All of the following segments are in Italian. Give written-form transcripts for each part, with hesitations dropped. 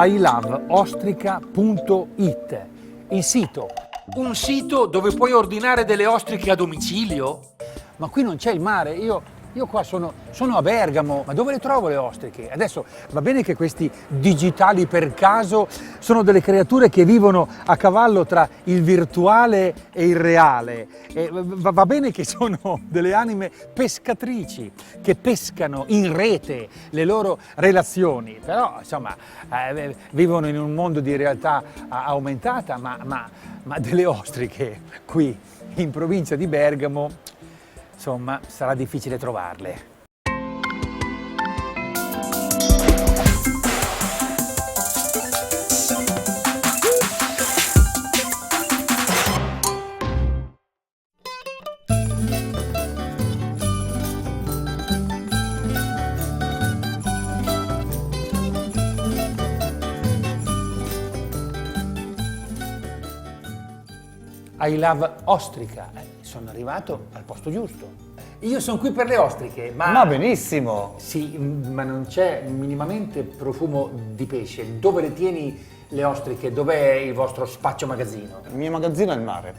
iloveostrica.it, il sito. Un sito dove puoi ordinare delle ostriche a domicilio? Ma qui non c'è il mare, io qua sono a Bergamo, ma dove le trovo le ostriche? Adesso va bene che questi digitali per caso sono delle creature che vivono a cavallo tra il virtuale e il reale. E va bene che sono delle anime pescatrici che pescano in rete le loro relazioni, però insomma vivono in un mondo di realtà aumentata, ma delle ostriche qui in provincia di Bergamo, insomma, sarà difficile trovarle. I love ostrica. Sono arrivato al posto giusto. Io sono qui per le ostriche, Ma benissimo! Sì, ma non c'è minimamente profumo di pesce. Dove le tieni le ostriche? Dov'è il vostro spaccio magazzino? Il mio magazzino è il mare.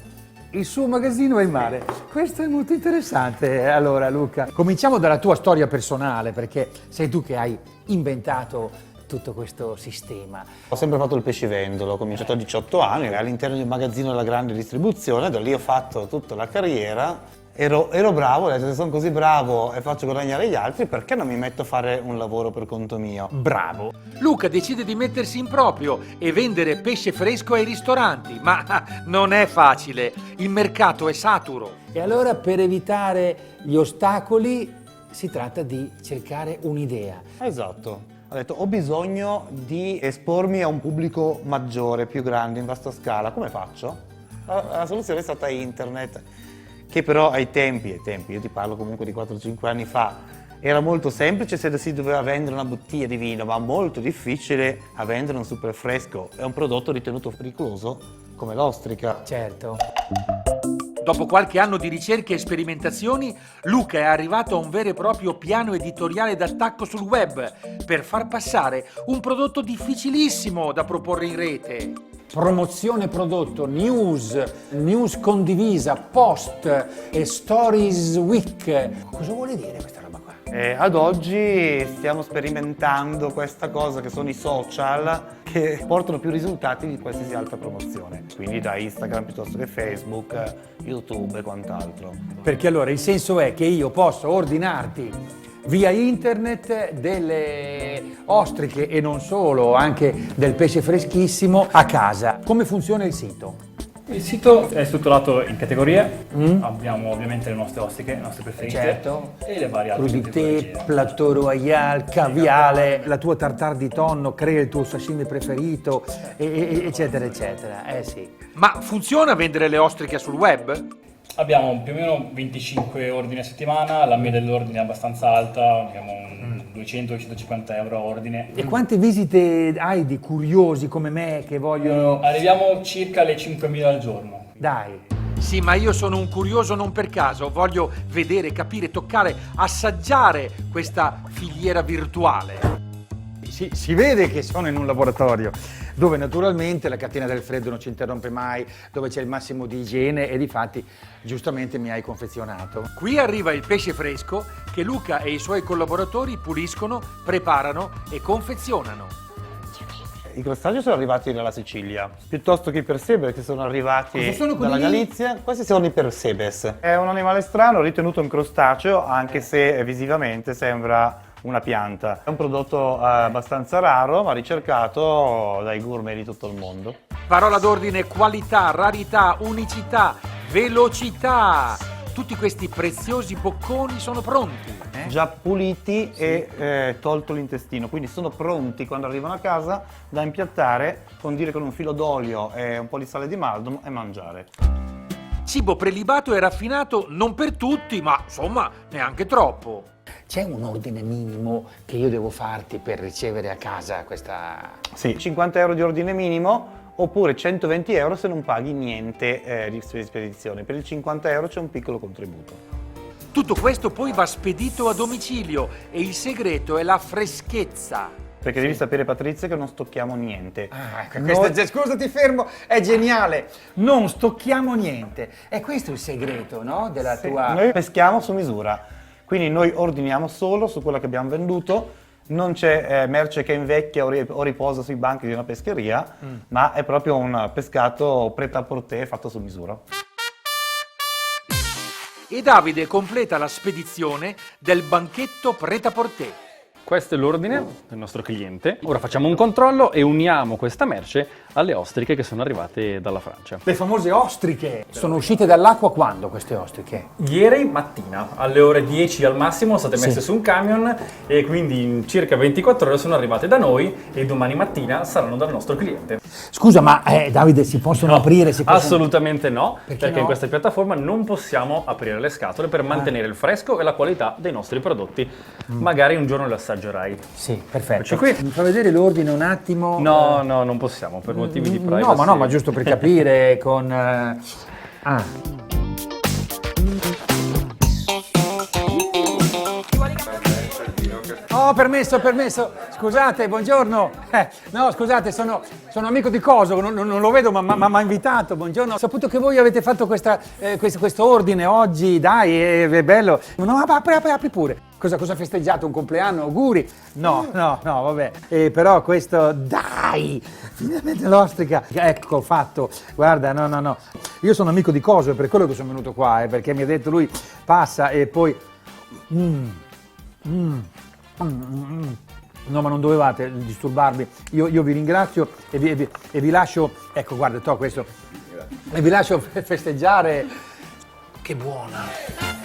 Il suo magazzino è il mare. Questo è molto interessante. Allora, Luca, cominciamo dalla tua storia personale, perché sei tu che hai inventato tutto questo sistema. Ho sempre fatto il pescivendolo, ho cominciato a 18 anni all'interno di un magazzino della grande distribuzione, da lì ho fatto tutta la carriera, ero bravo, ho detto se sono così bravo e faccio guadagnare gli altri, perché non mi metto a fare un lavoro per conto mio? Bravo! Luca decide di mettersi in proprio e vendere pesce fresco ai ristoranti, ma non è facile, il mercato è saturo. E allora per evitare gli ostacoli si tratta di cercare un'idea. Esatto. Ho detto ho bisogno di espormi a un pubblico maggiore, più grande, in vasta scala. Come faccio? La soluzione è stata internet, che però ai tempi, io ti parlo comunque di 4-5 anni fa, era molto semplice se si doveva vendere una bottiglia di vino, ma molto difficile a vendere un super fresco. È un prodotto ritenuto pericoloso come l'ostrica. Certo. Dopo qualche anno di ricerche e sperimentazioni, Luca è arrivato a un vero e proprio piano editoriale d'attacco sul web per far passare un prodotto difficilissimo da proporre in rete. Promozione prodotto, news condivisa, post e stories week. Cosa vuole dire questa roba qua? Ad oggi stiamo sperimentando questa cosa che sono i social che portano più risultati di qualsiasi altra promozione, quindi da Instagram piuttosto che Facebook, YouTube e quant'altro. Perché allora il senso è che io posso ordinarti via internet delle ostriche e non solo, anche del pesce freschissimo a casa. Come funziona il sito? Il sito è strutturato in categorie, abbiamo ovviamente le nostre ostriche, le nostre preferite, Certo. e le varie altre Crudité, categorie. plateau royal, caviale, la tua tartare di tonno crea il tuo sashimi preferito, eccetera, eccetera. Sì. Ma funziona vendere le ostriche sul web? Abbiamo più o meno 25 ordini a settimana, la media dell'ordine è abbastanza alta, abbiamo 200-250 euro a ordine. E quante visite hai di curiosi come me che vogliono... Arriviamo circa alle 5.000 al giorno. Dai. Sì, ma io sono un curioso non per caso, voglio vedere, capire, toccare, assaggiare questa filiera virtuale. Si vede che sono in un laboratorio dove naturalmente la catena del freddo non ci interrompe mai, dove c'è il massimo di igiene e difatti giustamente mi hai confezionato. Qui arriva il pesce fresco che Luca e i suoi collaboratori puliscono, preparano e confezionano. I crostacei sono arrivati dalla Sicilia, piuttosto che i persebes che sono arrivati Cosa sono dalla quelli lì? Galizia. Questi sono i persebes. È un animale strano, ritenuto un crostaceo, anche se visivamente sembra una pianta. È un prodotto abbastanza raro, ma ricercato dai gourmet di tutto il mondo. Parola d'ordine: qualità, rarità, unicità, velocità. Tutti questi preziosi bocconi sono pronti. Già puliti e tolto l'intestino, quindi sono pronti quando arrivano a casa da impiattare, condire con un filo d'olio e un po' di sale di maldon e mangiare. Cibo prelibato e raffinato non per tutti, ma insomma neanche troppo. C'è un ordine minimo che io devo farti per ricevere a casa questa... Sì, 50 euro di ordine minimo oppure 120 euro se non paghi niente di spedizione. Per il 50 euro c'è un piccolo contributo. Tutto questo poi va spedito a domicilio e il segreto è la freschezza. Perché devi sapere, Patrizia, che non stocchiamo niente. Ah, ecco, scusa, ti fermo, è geniale. Non stocchiamo niente. E questo è il segreto, no? Della tua... Noi peschiamo su misura, quindi noi ordiniamo solo su quello che abbiamo venduto, non c'è merce che invecchia o riposa sui banchi di una pescheria, ma è proprio un pescato prêt-à-porter fatto su misura. E Davide completa la spedizione del banchetto prêt-à-porter. Questo è l'ordine del nostro cliente. Ora facciamo un controllo e uniamo questa merce alle ostriche che sono arrivate dalla Francia. Le famose ostriche. Sono uscite dall'acqua quando queste ostriche? Ieri mattina, alle ore 10 al massimo, sono state messe su un camion e quindi in circa 24 ore sono arrivate da noi e domani mattina saranno dal nostro cliente. Scusa, ma Davide, si possono aprire? Si possono... Assolutamente no, perché no? in questa piattaforma non possiamo aprire le scatole per mantenere il fresco e la qualità dei nostri prodotti. Magari un giorno le assaggerai. Sì, perfetto. Qui. Mi fa vedere l'ordine un attimo? No, non possiamo, per motivi di privacy. No, ma giusto per capire con... Oh, permesso. Scusate, buongiorno. No, scusate, sono amico di Coso, non lo vedo, ma mi ha invitato. Buongiorno. Ho saputo che voi avete fatto questo ordine oggi, dai, è bello. No, apri pure. Cosa ha festeggiato? Un compleanno? Auguri? No, vabbè. Però questo, dai, finalmente l'ostrica. Ecco, fatto. Guarda, no. Io sono amico di Coso, è per quello che sono venuto qua, perché mi ha detto lui, passa e poi... No, ma non dovevate disturbarvi. Io vi ringrazio e vi lascio... Ecco, guarda, questo. E vi lascio festeggiare. Che buona!